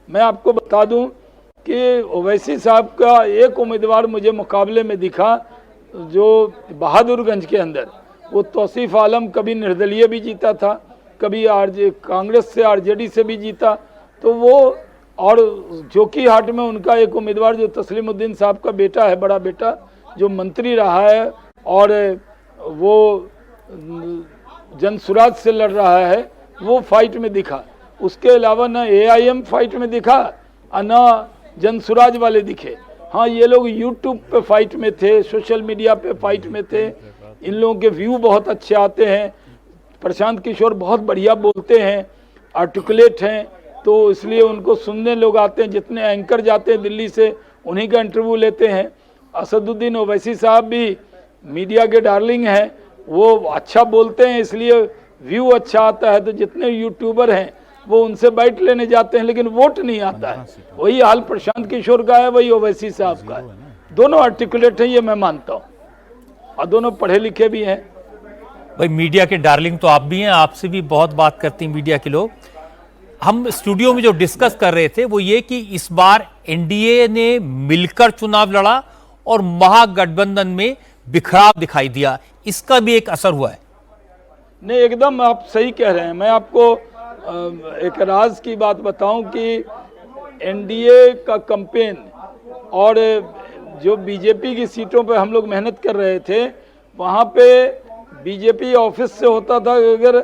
मैं आपको बता दूं कि ओवैसी साहब का एक उम्मीदवार मुझे मुकाबले में दिखा जो बहादुरगंज के अंदर, वो तौसीफ आलम कभी निर्दलीय भी जीता था, कभी कांग्रेस से आरजेडी से भी जीता। तो वो और जोकीहाट में उनका एक उम्मीदवार जो तस्लीमुद्दीन साहब का बेटा है, बड़ा बेटा, जो मंत्री रहा है और वो जनसुराज से लड़ रहा है, वो फाइट में दिखा। उसके अलावा न एआईएम फाइट में दिखा और न जनसुराज वाले दिखे। हाँ, ये लोग यूट्यूब पे फाइट में थे, सोशल मीडिया पे फाइट में थे। इन लोगों के व्यू बहुत अच्छे आते हैं। प्रशांत किशोर बहुत बढ़िया बोलते हैं, आर्टिकुलेट हैं, तो इसलिए उनको सुनने लोग आते हैं। जितने एंकर जाते हैं दिल्ली से उन्हीं का इंटरव्यू लेते हैं। असदुद्दीन ओवैसी साहब भी मीडिया के डार्लिंग हैं, वो अच्छा बोलते हैं, इसलिए व्यू अच्छा आता है। तो जितने यूट्यूबर हैं वो उनसे बाइट लेने जाते हैं, लेकिन वोट नहीं आता है। वही हाल प्रशांत किशोर का है, वही ओवैसी साहब का है। दोनों आर्टिकुलेट हैं, ये मैं मानता हूँ, और दोनों पढ़े लिखे भी हैं। भाई मीडिया के डार्लिंग तो आप भी हैं, आपसे भी बहुत बात करते हैं मीडिया के लोग। हम स्टूडियो में जो डिस्कस कर रहे थे वो ये कि इस बार एनडीए ने मिलकर चुनाव लड़ा और महागठबंधन में बिखराव दिखाई दिया, इसका भी एक असर हुआ है। नहीं, एकदम आप सही कह रहे हैं। मैं आपको एक राज की बात बताऊं कि एनडीए का कैंपेन और जो बीजेपी की सीटों पे हम लोग मेहनत कर रहे थे, वहाँ पे बीजेपी ऑफिस से होता था। अगर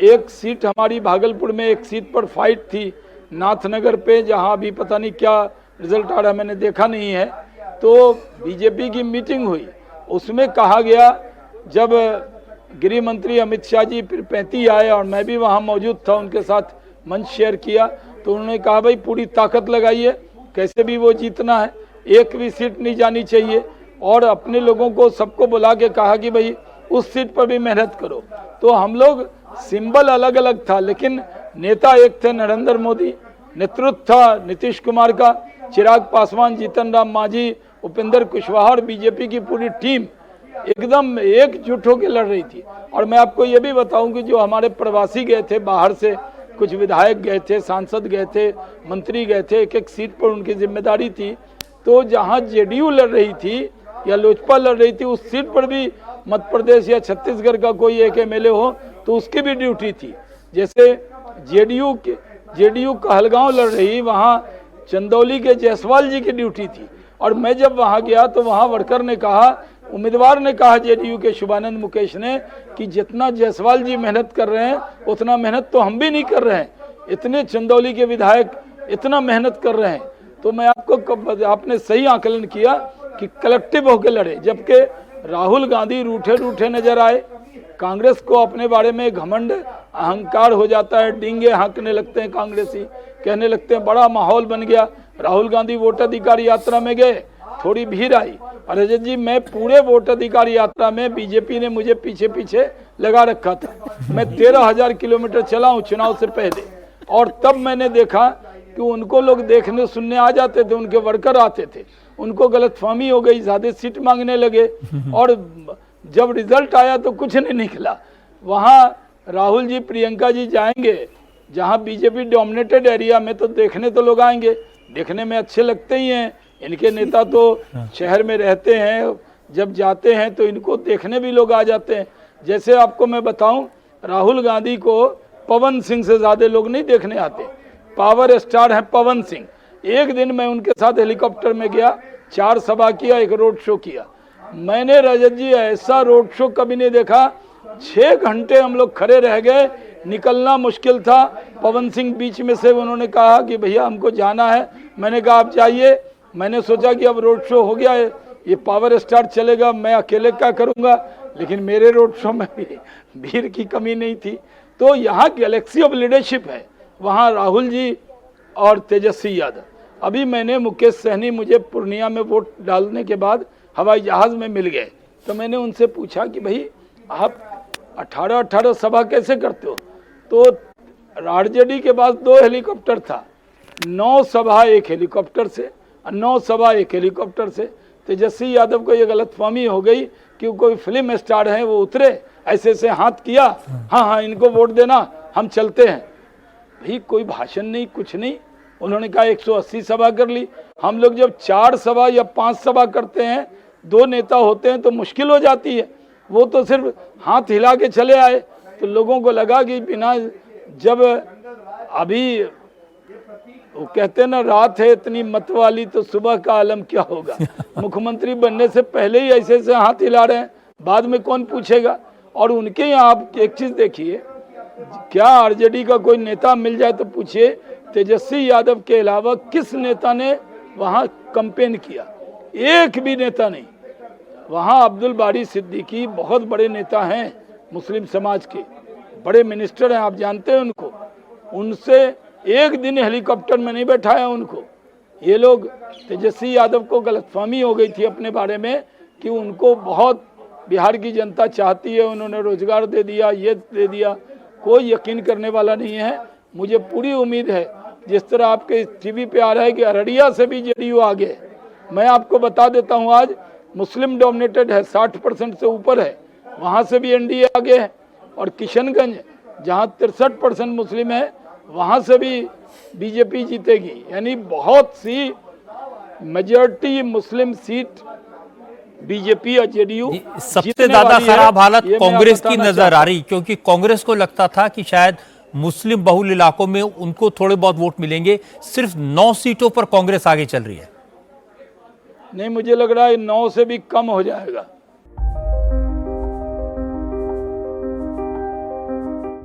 एक सीट हमारी भागलपुर में एक सीट पर फाइट थी नाथनगर पे, जहाँ अभी पता नहीं क्या रिजल्ट आ रहा है, मैंने देखा नहीं है। तो बीजेपी की मीटिंग हुई, उसमें कहा गया, जब गृह मंत्री अमित शाह जी फिर 35 आए और मैं भी वहाँ मौजूद था, उनके साथ मंच शेयर किया, तो उन्होंने कहा भाई पूरी ताकत लगाइए, कैसे भी वो जीतना है, एक भी सीट नहीं जानी चाहिए। और अपने लोगों को सबको बुला के कहा कि भाई उस सीट पर भी मेहनत करो। तो हम लोग सिंबल अलग अलग था, लेकिन नेता एक थे नरेंद्र मोदी, नेतृत्व था नीतीश कुमार का, चिराग पासवान, जीतन राम मांझी, उपेंद्र कुशवाहा और बीजेपी की पूरी टीम एकदम एकजुट होकर लड़ रही थी। और मैं आपको ये भी बताऊं कि जो हमारे प्रवासी गए थे बाहर से, कुछ विधायक गए थे, सांसद गए थे, मंत्री गए थे, एक एक सीट पर उनकी जिम्मेदारी थी। तो जहां जेडीयू लड़ रही थी या लोजपा लड़ रही थी, उस सीट पर भी मध्य प्रदेश या छत्तीसगढ़ का कोई एक एमएलए हो तो उसकी भी ड्यूटी थी। जैसे जेडीयू कहलगांव लड़ रही, वहाँ चंदौली के जायसवाल जी की ड्यूटी थी। और मैं जब वहाँ गया तो वहाँ वर्कर ने कहा, उम्मीदवार ने कहा जेडीयू के शुभानंद मुकेश ने, कि जितना जायसवाल जी मेहनत कर रहे हैं उतना मेहनत तो हम भी नहीं कर रहे हैं, इतने चंदौली के विधायक इतना मेहनत कर रहे हैं। तो मैं आपने सही आकलन किया कि कलेक्टिव होकर लड़े। जबकि राहुल गांधी रूठे रूठे नजर आए, कांग्रेस को अपने बारे में घमंड अहंकार हो जाता है, डींगे हाँकने लगते हैं कांग्रेसी, कहने लगते हैं, बड़ा माहौल बन गया। राहुल गांधी वोट अधिकार यात्रा में गए, थोड़ी भीड़ आई, और रजत जी मैं पूरे वोट अधिकार यात्रा में बीजेपी ने मुझे पीछे पीछे लगा रखा था। मैं 13,000 किलोमीटर चला हूँ चुनाव से पहले, और तब मैंने देखा कि उनको लोग देखने सुनने आ जाते थे, उनके वर्कर आते थे, उनको गलतफहमी हो गई, ज्यादा सीट मांगने लगे। और जब रिजल्ट आया तो कुछ नहीं निकला। वहाँ राहुल जी, प्रियंका जी जाएंगे जहाँ बीजेपी डोमिनेटेड एरिया में, तो देखने तो लोग आएंगे, देखने में अच्छे लगते ही हैं। इनके नेता तो शहर में रहते हैं, जब जाते हैं तो इनको देखने भी लोग आ जाते हैं। जैसे आपको मैं बताऊं, राहुल गांधी को पवन सिंह से ज्यादा लोग नहीं देखने आते, पावर स्टार है पवन सिंह। एक दिन मैं उनके साथ हेलीकॉप्टर में गया, 4 सभा किया, एक रोड शो किया। मैंने रजत जी ऐसा रोड शो कभी नहीं देखा। 6 घंटे हम लोग खड़े रह गए, निकलना मुश्किल था। पवन सिंह बीच में से उन्होंने कहा कि भैया हमको जाना है। मैंने कहा आप जाइए। मैंने सोचा कि अब रोड शो हो गया है, ये पावर स्टार चलेगा, मैं अकेले क्या करूंगा, लेकिन मेरे रोड शो में भी भीड़ की कमी नहीं थी। तो यहाँ गैलेक्सी ऑफ लीडरशिप है, वहाँ राहुल जी और तेजस्वी यादव। अभी मैंने मुकेश सहनी मुझे पूर्णिया में वोट डालने के बाद हवाई जहाज में मिल गए, तो मैंने उनसे पूछा कि भाई आप 18 सभा कैसे करते हो? तो आरजेडी के पास 2 हेलीकॉप्टर था, 9 सभा एक हेलीकॉप्टर से, 9 सभा एक हेलीकॉप्टर से। तेजस्वी यादव को ये गलतफहमी हो गई कि कोई फिल्म स्टार है, वो उतरे, ऐसे ऐसे हाथ किया, हाँ हाँ इनको वोट देना, हम चलते हैं। भाई कोई भाषण नहीं, कुछ नहीं, उन्होंने कहा 180 सभा कर ली। हम लोग जब 4 सभा या 5 सभा करते हैं, 2 नेता होते हैं तो मुश्किल हो जाती है। वो तो सिर्फ हाथ हिला के चले आए, तो लोगों को लगा कि बिना, जब अभी वो कहते हैं ना, रात है इतनी मत वाली तो सुबह का आलम क्या होगा। मुख्यमंत्री बनने से पहले ही ऐसे ऐसे हाथ हिला रहे हैं, बाद में कौन पूछेगा। और उनके यहाँ आप एक चीज देखिए, क्या आरजेडी का कोई नेता मिल जाए तो पूछिए तेजस्वी यादव के अलावा किस नेता ने वहाँ कैंपेन किया? एक भी नेता नहीं। वहाँ अब्दुल बारी सिद्दीकी बहुत बड़े नेता हैं, मुस्लिम समाज के बड़े मिनिस्टर हैं, आप जानते हैं उनको। उनसे एक दिन हेलीकॉप्टर में नहीं बैठाया उनको। ये लोग, तेजस्वी यादव को गलतफहमी हो गई थी अपने बारे में कि उनको बहुत बिहार की जनता चाहती है, उन्होंने रोजगार दे दिया, ये दे दिया। कोई यकीन करने वाला नहीं है। मुझे पूरी उम्मीद है, जिस तरह आपके टीवी पे आ रहा है कि अररिया से भी जेडीयू आगे है, मैं आपको बता देता हूँ आज मुस्लिम डोमिनेटेड है, 60% से ऊपर है, वहाँ से भी एनडीए आगे है। और किशनगंज जहाँ 63% मुस्लिम है, वहाँ से भी बीजेपी जीतेगी। यानी बहुत सी मेजॉरिटी मुस्लिम सीट बीजेपी और जेडीयू। सबसे ज्यादा खराब हालत कांग्रेस की नजर आ रही, क्योंकि कांग्रेस को लगता था कि शायद मुस्लिम बहुल इलाकों में उनको थोड़े बहुत वोट मिलेंगे। सिर्फ 9 सीटों पर कांग्रेस आगे चल रही है। नहीं, मुझे लग रहा है 9 से भी कम हो जाएगा।